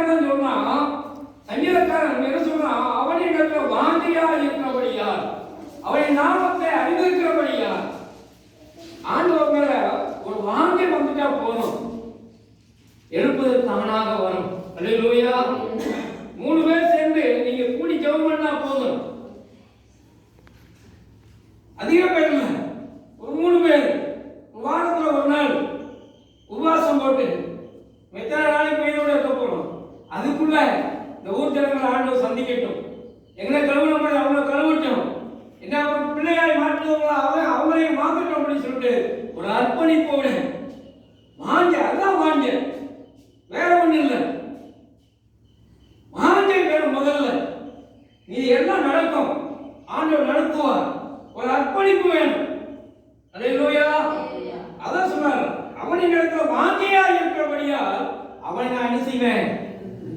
தான் சொல்றான், சங்கீதக்காரன் என்ன சொல்றான், அவனிடத்துல வாஞ்சியா இருக்கிறபடியால், அவன் நாமத்தை அறிந்திருக்கிறபடியால். ஆண்டவர் மேல ஒரு வாங்கி வந்துட்டா போதும், எழுப்பது தானாக வரும். அல்லேலூயா. 3 பேர் சேர்ந்து நீங்க கூடி ஜெபம் பண்ணா போதும். அதிக பேர் இல்ல, ஒரு 3 பேர் வாரத்துல ஒரு நாள் உபவாசம் போட்டு எத்தனை நாளைக்கு உயிரோட இருக்க போறோம், அதுக்குள்ள இந்த ஊர் ஜனங்களை ஆண்டவர் சந்திக்கட்டும். எங்களை கழுவுன மாதிரி அவங்கள கழுவட்டும், என்ன பிள்ளையாய் மாற்றுவங்களா அவங்களையும் மாற்றட்டும் அப்படின்னு சொல்லிட்டு ஒரு அர்ப்பணிப்போடு வாஞ்ச, அதான் வாஞ்ச, வேற ஒண்ணு இல்லை. வாஞ்சை வேணும் முதல்ல, நீ எல்லாம் நடக்கும், ஆண்டவர் நடத்துவார். ஒரு அர்ப்பணிப்பு வேணும். அல்லேலூயா. அதான் சொன்னார், அவனின் இடத்துல வாஞ்சையா இருக்கிறபடியால் அவனை நான் என்ன செய்வேன்,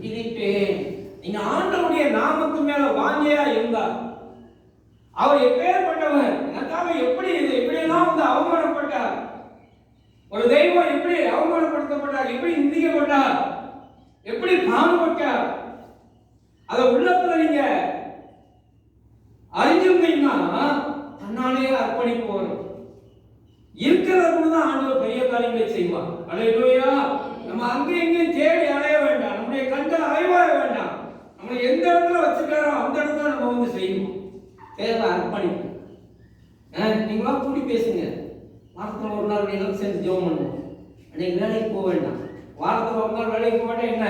இணைப்பேன். நீங்க ஆண்டவருடைய நாமத்து மேல வாஞ்சையா இருந்தார், அவர் எப்பேற்பட்டவர், எனக்காக எப்படியெல்லாம் வந்து அவமானப்பட்டார், ஒரு தெய்வம் எப்படி அவமானப்படுத்தப்பட்டார், எப்படி நிந்திக்கப்பட்டார், எப்படி பாடுபட்டார், அதை உள்ளத்துல நீங்க அறிஞ்சிருந்தீங்கன்னா தன்னாலே அர்ப்பணிப்பு வரும். இருக்கிறது தான் ஆண்டவர் பெரிய காரியங்களை செய்வார். அல்லேலூயா. நம்ம அங்கேயும் இங்கேயும் தேடி அலைய வேண்டாம், நம்முடைய கண்கள் ஆய்வாய வேண்டாம். நம்ம எந்த இடத்துல வச்சுக்கிறோம் அந்த இடத்துல நம்ம வந்து செய்யணும். தேவை அர்ப்பணிப்பு. நீங்களா கூடி பேசுங்க, வாரத்தில் ஒரு நாள் நீங்களும் சேர்ந்து ஜெபம் பண்ணுவோம். அன்னைக்கு வேலைக்கு போக வேண்டாம், வாரத்தில் ஒரு நாள் வேலைக்கு போக வேண்டாம், என்ன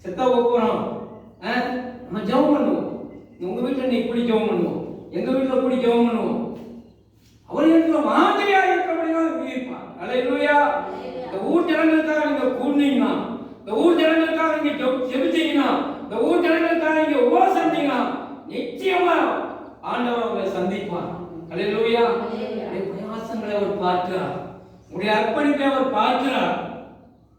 செத்தா போகிறோம், நம்ம ஜெபம் பண்ணுவோம். உங்க வீட்டில் நீ கூடி ஜெபம் பண்ணுவோம், எங்க வீட்டில் கூடி ஜெபம் பண்ணுவோம். அவர்களுக்கு மாதிரியா இருக்கிறபடிதான் இருப்பார். அல்லேலூயா. இந்த ஊர் ஜனங்களுக்காக நீங்க கூடினீங்கன்னா, இந்த ஊர் ஜனங்களுக்காக நீங்க ஜெபிச்சீங்கன்னா, இந்த ஊர் ஜனங்களுக்காக நீங்க உபவாசிச்சீங்கன்னா நிச்சயமா ஆண்டவர் உங்களை சந்திப்பார். அல்லேலூயா. பிரயாசங்களை அவர் பார்க்கிறார், உங்களுடைய அர்ப்பணிப்பை அவர் பார்க்கிறார்.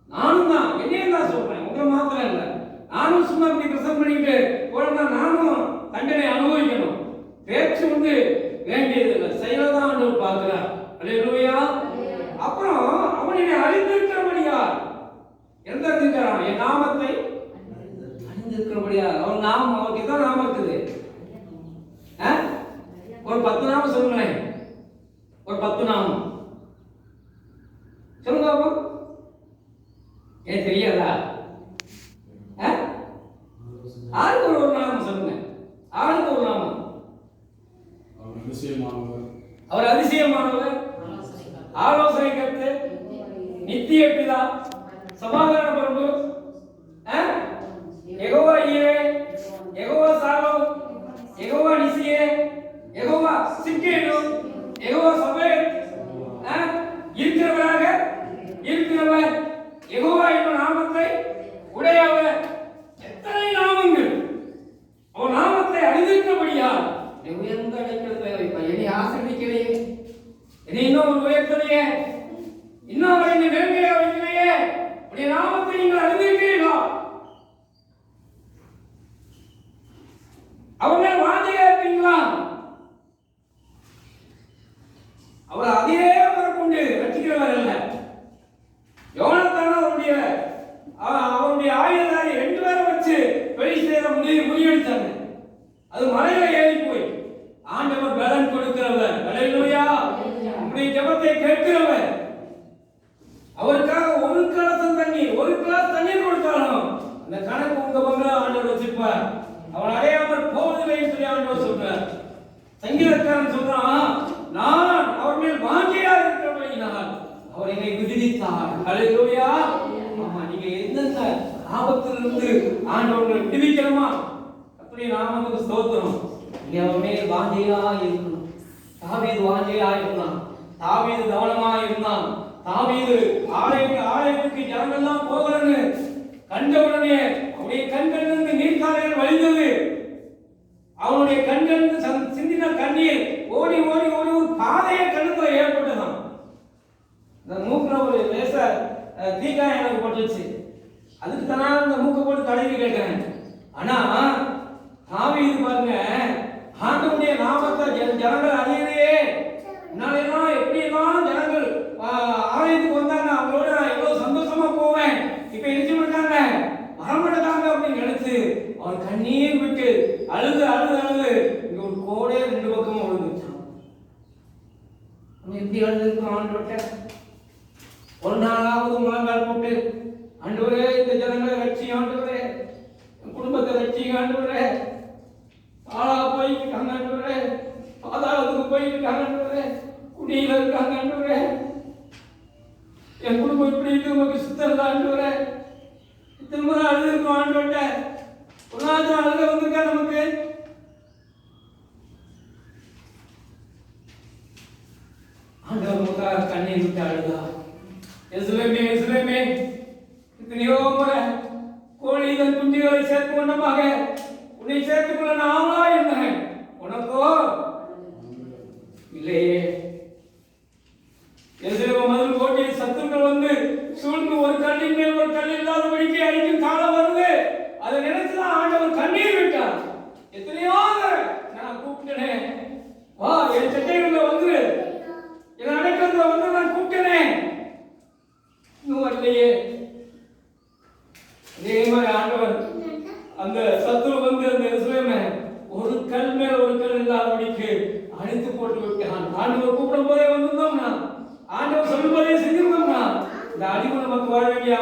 நானும் தான், என்னையும் தான் சொல்றேன், உங்களை மாத்திரம் இல்லை. நானும் சும்மா இப்படி பிரசங்கம் பண்ணிட்டு போனா நானும் தண்டனை அனுபவிக்கணும். பேச்சு வந்து வேண்டியதில்லை, செயலதான் ஆண்டவர் பார்க்கிறார். அல்லேலூயா. அப்புறம் அவனை அறிந்திருக்கிறபடியா, எந்த இருக்கிறான், என் நாமத்தை அறிந்திருக்கிறபடியா. அவன் நாமம், அவனுக்கு தான் நாமம் இருக்குது. ஒரு 10 நாமம் சொல்லுங்களேன், ஒரு 10 நாமம் சொல்லுங்க. ஏன் தெரியாதா? ஆளுக்கு ஒரு நாமம் சொல்லுங்க, ஆளுக்கு ஒரு நாமம். அவர் அதிசயமானவர், ஆலோசனை கர்த்தர், நித்திய பிதா, சமாதான பிரபு, யெகோவா ஈரே, யெகோவா சாலோம், யெகோவா நிசியே, யெகோவா சிக்கேனு, யெகோவா சபேத், இருக்கிறவராக இருக்கிறவர், யெகோவா என்னும் நாமத்தை உடையவர். எத்தனை நாமங்கள்! அவர் நாமத்தை அறிந்திருக்கிறபடியா உயர்ந்த அடைக்கலத்தை வைப்பார். என்னை ஆசீர்வதிக்கலையே, என்னை இன்னும் ஒரு உயர்த்தலையே, இன்னும் அவரை நெருங்கிய வைக்கலையே, உடைய நாமத்தை நீங்கள் அறிந்திருக்கிறீர்களா? அவங்க வாஞ்சியா இருப்பீங்களா? அவர் அதே கொண்டு ரட்சிக்கிறவர் அல்ல. யோனத்தான் அவருடைய ஆயுததாரி 2 பேரை வச்சு வெளி செய்ய முறியடித்தாங்க. அது மலையில ஏறி போய் ஆண்டவர் பலன் கொடுக்கிறவர். அல்லேலூயா. உங்களுடைய ஜெபத்தை கேட்கிறவர். அவருக்காக ஒரு கலசம் தண்ணீர், ஒரு கிளாஸ் தண்ணீர் கொடுத்தாலும் அந்த கணக்கு உங்க பங்களா ஆண்டவர் வச்சிருப்பார். அவன் அடையாமல் போவதில்லை சொல்லி ஆண்டவர் சொல்றார். சங்கீதக்காரன் சொல்றான், நான் அவர் மேல் வாஞ்சியா இருக்கிறபடியினால் அவர் என்னை விடுவித்தார். அல்லேலூயா. ஆமா, நீங்க எந்தெந்த ஆபத்திலிருந்து ஆண்டவர்களை விடுவிக்கணுமா, அப்படி நாமத்துக்கு ஸ்தோத்திரம். நீங்க அவர் மேல் வாஞ்சியா இருக்கணும். தாவீது வாஞ்சியா இருந்தான், தாவீது கவனமா இருந்தான். தாவீது ஆலயத்துக்கு ஜனங்கள்லாம் போகலன்னு கண்டவுடனே அவனுடைய கண்களிலிருந்து நீர்க்காலைகள் வழிந்தது. அவனுடைய கண்களிலிருந்து சிந்தின கண்ணீர் ஓடி ஓடி ஓடி ஒரு பாதையை கண்ணுக்குள்ள ஏற்பட்டதான். இந்த மூக்குல ஒரு லேச தீக்காயம் எனக்கு போட்டுச்சு. அதுக்கு தானே இந்த மூக்கை போட்டு தடவி கேட்கிறேன். ஆனா தாவீது பாருங்க, ஆண்டவருடைய நாமத்தை ஜனங்கள் அறியலையே, முன்னாடியெல்லாம் எப்படியெல்லாம் ஜனங்கள் ஆலயத்துக்கு வந்தாங்க, அவங்களோட நான் எவ்வளவு சந்தோஷமா போவேன். இப்ப என்ன பண்ணிட்டாங்க, வரமாட்டாங்க, ஒரு நாளாவது முழங்கால் போட்டு ஆண்டவரே இந்த ஜனங்களை ரட்சிங்க ஆண்டவரே, குடும்பத்தை ரட்சிங்க ஆண்டவரே, ஆளா போயிருக்காங்க ஆண்டவரே, பாதாளத்துக்கு போயிருக்காங்க ஆண்டவரே, குடியில இருக்காங்க ஆண்டவரே, என் குடும்பம் இப்படி இருக்கு உங்களுக்கு சுத்தம் ஆண்டவரே, இத்தனை முறை அழுதுருக்கோம் ஆண்டவர்கிட்ட, ஒரு நாள் அழுக வந்திருக்கா நமக்கு? ஆண்டவர் முக்காக கண்ணீர் விட்டு அழுதா. எசுலேமே எசுலேமே, இத்தனையோ முறை கோழி தன் குஞ்சுகளை சேர்த்து கொண்டமாக உன்னை சேர்த்துக் கொள்ள நான் ஆவலா இருந்தேன், உனக்கோ இல்லையே. எசுலேம மதில் கோட்டையில் சத்துருக்கள் வந்து சூழ்ந்து ஒரு கல்லின் மேல் ஒரு கல் இல்லாதபடிக்கு அடிக்கும் காலம் வருது. அதை நினைச்சுதான் ஆண்டவர் கண்ணீர் விட்டார். எத்தனையோ நான் கூப்பிட்டேன், வா என் சட்டைகளை வந்து என் அடைக்கிறத வந்து நான் கூப்பிட்டேன், இன்னும் வரலையே. அதே மாதிரி ஆண்டவர் அந்த சத்துரு வந்து அந்த இஸ்ரவேலை ஒரு கல் மேல் ஒரு கல் இல்லாதபடிக்கு அழித்து போட்டு விட்டான். ஆண்டவர் கூப்பிடும் போதே வந்திருந்தோம்னா, ஆண்டவர் சொல்லும் போதே செஞ்சிருந்தோம்னா, இந்த அடிமை நமக்கு வாழ வேண்டிய